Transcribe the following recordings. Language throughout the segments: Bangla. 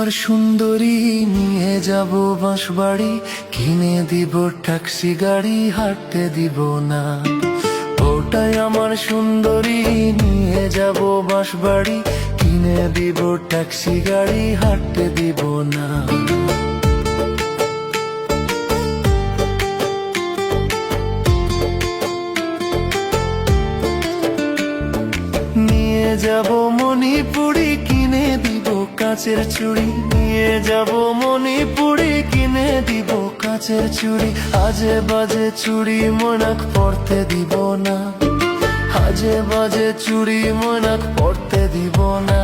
আমার সুন্দরী নিয়ে যাব বাঁশবাড়ি, কিনে দিব ট্যাক্সি গাড়ি, হাঁটতে দিব না। ওটাই আমার সুন্দরী নিয়ে যাব বাঁশবাড়ি, কিনে দিব ট্যাক্সি গাড়ি, হাঁটতে দিব না। নিয়ে যাব মণিপুরি, কিনে দিব কাঁচের চুড়ি, নিয়ে যাব মণিপুরি, কিনে দিব কাঁচের চুড়ি। আজে বাজে চুড়ি ময়নাক পড়তে দিব না, আজে বাজে চুড়ি ময়নাক পড়তে দিব না।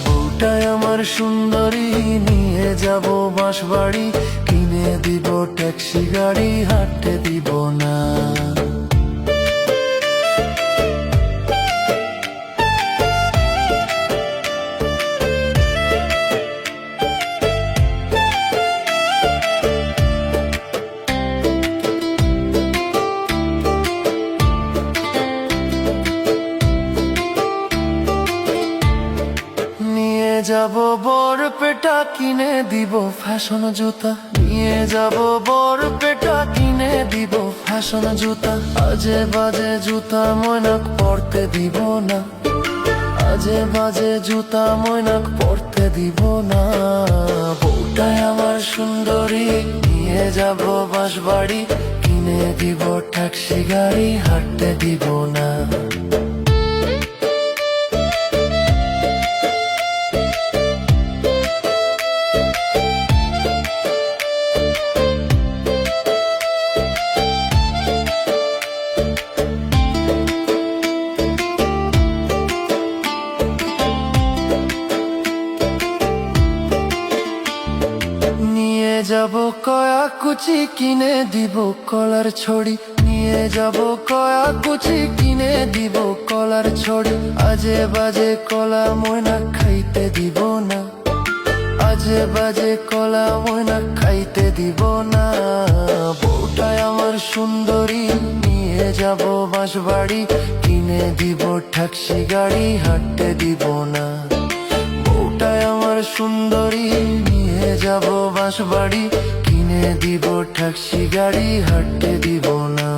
বউটাই আমার সুন্দরী নিয়ে যাব বাঁশবাড়ি, কিনে দিব ট্যাক্সি গাড়ি, হাঁটতে দিব না। নিয়ে যাব বরপেটা, কিনে দিব ফ্যাশন জুতা, নিয়ে যাব বরপেটা, কিনে দিব ফ্যাশন জুতা। আজে বাজে জুতা ময়নাক পড়তে দিব না, আজে বাজে জুতা ময়নাক পড়তে দিব না। বউটাই আমার সুন্দরী নিয়ে যাব বাঁশবাড়ি, কিনে দিব ট্যাক্সি গাড়ি, হাঁটতে দিব না। নিয়ে যাব কয়া কুচি, কিনে দিব কলার ছড়ি, নিয়ে যাব কয়া কুচি, কিনে দিব কলার ছড়ি। আজে বাজে কলা ময়না খাইতে দিব না, আজে বাজে কলা ময়না খাইতে দিব না। বউটাই আমার সুন্দরী নিয়ে যাব বাঁশবাড়ি, কিনে দিব ট্যাক্সি গাড়ি, হাঁটতে দিব না। বউটাই আমার সুন্দরী নিয়ে যাব বাঁশবাড়ি, কিনে দিব ট্যাক্সি গাড়ি, হাঁটতে দিব না।